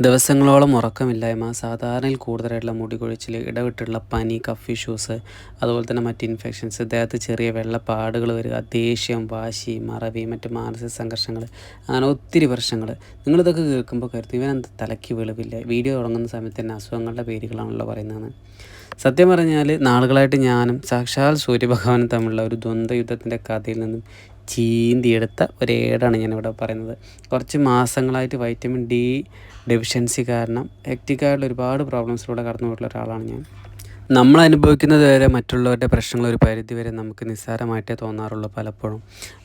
ദിവസങ്ങളോളം ഉറക്കമില്ലായ്മ, സാധാരണയിൽ കൂടുതലായിട്ടുള്ള മുടി കൊഴിച്ചിൽ, ഇടവിട്ടുള്ള പനി, കഫ് ഇഷ്യൂസ്, അതുപോലെ തന്നെ മറ്റ് ഇൻഫെക്ഷൻസ്, ദേഹത്ത് ചെറിയ വെള്ള പാടുകൾ വരിക, ദേഷ്യം, വാശി, മറവി, മറ്റ് മാനസിക സംഘർഷങ്ങൾ, അങ്ങനെ ഒത്തിരി പ്രശ്നങ്ങൾ. നിങ്ങളിതൊക്കെ കേൾക്കുമ്പോൾ കരുതും ഇവനെന്താ തലയ്ക്ക് വെളിവില്ല, വീഡിയോ തുടങ്ങുന്ന സമയത്ത് തന്നെ അസുഖങ്ങളുടെ പേരുകളാണല്ലോ പറയുന്നതെന്ന്. സത്യം പറഞ്ഞാൽ നാളുകളായിട്ട് ഞാനും സാക്ഷാൽ സൂര്യഭഗവാനും തമ്മിലുള്ള ഒരു ദ്വന്ദ്വ യുദ്ധത്തിൻ്റെ കഥയിൽ നിന്നും ചീന്തിയെടുത്ത ഒരേടാണ് ഞാനിവിടെ പറയുന്നത്. കുറച്ച് മാസങ്ങളായിട്ട് വൈറ്റമിൻ ഡി ഡെഫിഷ്യൻസി കാരണം ഹെക്റ്റിക്കായിട്ടുള്ള ഒരുപാട് പ്രോബ്ലംസിലൂടെ കടന്നു പോയിട്ടുള്ള ഒരാളാണ് ഞാൻ. നമ്മൾ അനുഭവിക്കുന്നത് വരെ മറ്റുള്ളവരുടെ പ്രശ്നങ്ങൾ ഒരു പരിധി വരെ നമുക്ക് നിസ്സാരമായിട്ടേ തോന്നാറുള്ളൂ പലപ്പോഴും.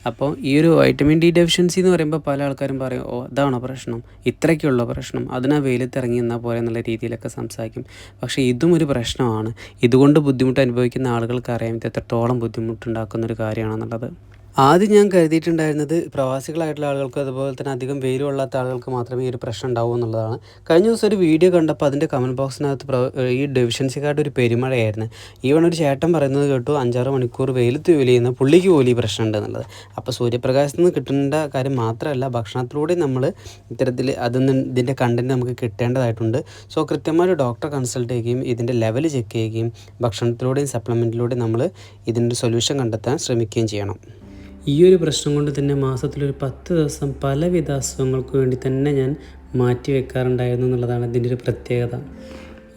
അപ്പോൾ ഈ ഒരു വൈറ്റമിൻ ഡി ഡെഫിഷ്യൻസി എന്ന് പറയുമ്പോൾ പല ആൾക്കാരും പറയും, ഓ ഇതാണോ പ്രശ്നം, ഇത്രയ്ക്കുള്ള പ്രശ്നം, അതിനാ വെയിലത്തിറങ്ങി എന്നാൽ പോലെ എന്നുള്ള രീതിയിലൊക്കെ സംസാരിക്കും. പക്ഷേ ഇതും ഒരു പ്രശ്നമാണ്. ഇതുകൊണ്ട് ബുദ്ധിമുട്ട് അനുഭവിക്കുന്ന ആളുകൾക്ക് അറിയാം ഇത് എത്രത്തോളം ബുദ്ധിമുട്ടുണ്ടാക്കുന്നൊരു കാര്യമാണെന്നുള്ളത്. ആദ്യം ഞാൻ കരുതിയിട്ടുണ്ടായിരുന്നത് പ്രവാസികളായിട്ടുള്ള ആളുകൾക്ക് അതുപോലെ തന്നെ അധികം വെയിൽ കൊള്ളാത്ത ആളുകൾക്ക് മാത്രമേ ഈ ഒരു പ്രശ്നം ഉണ്ടാവൂ എന്നുള്ളതാണ്. കഴിഞ്ഞ ദിവസം ഒരു വീഡിയോ കണ്ടപ്പോൾ അതിൻ്റെ കമൻറ്റ് ബോക്സിനകത്ത് ഈ ഡെഫിഷ്യൻസിക്കാരുടെ ഒരു പെരുമഴയായിരുന്നു. ഈവൺ ഒരു ചേട്ടൻ പറയുന്നത് കേട്ടു 5-6 മണിക്കൂർ വെയിലത്ത് ജോലി ചെയ്യുന്ന പുള്ളിക്ക് പോലും ഈ പ്രശ്നം ഉണ്ട് എന്നുള്ളത്. അപ്പോൾ സൂര്യപ്രകാശത്തിൽ നിന്ന് കിട്ടേണ്ട കാര്യം മാത്രമല്ല, ഭക്ഷണത്തിലൂടെ നമ്മൾ ഇത്തരത്തിൽ ഇതിൻ്റെ കണ്ടൻറ്റ് നമുക്ക് കിട്ടേണ്ടതായിട്ടുണ്ട്. സോ കൃത്യമായിട്ട് ഡോക്ടറെ കൺസൾട്ട് ചെയ്യുകയും ഇതിൻ്റെ ലെവൽ ചെക്ക് ചെയ്യുകയും ഭക്ഷണത്തിലൂടെയും സപ്ലിമെൻറ്റിലൂടെയും നമ്മൾ ഇതിൻ്റെ സൊല്യൂഷൻ കണ്ടെത്താൻ ശ്രമിക്കുകയും ചെയ്യണം. ഈ ഒരു പ്രശ്നം കൊണ്ട് തന്നെ മാസത്തിലൊരു 10 ദിവസം പലവിധ അസുഖങ്ങൾക്ക് വേണ്ടി തന്നെ ഞാൻ മാറ്റി വെക്കാറുണ്ടായിരുന്നു എന്നുള്ളതാണ് ഇതിൻ്റെ ഒരു പ്രത്യേകത.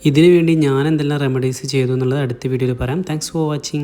ഇതിനു വേണ്ടി ഞാൻ എന്തെല്ലാം റെമഡീസ് ചെയ്തു എന്നുള്ളത് അടുത്ത വീഡിയോയിൽ പറയാം. Thanks for watching.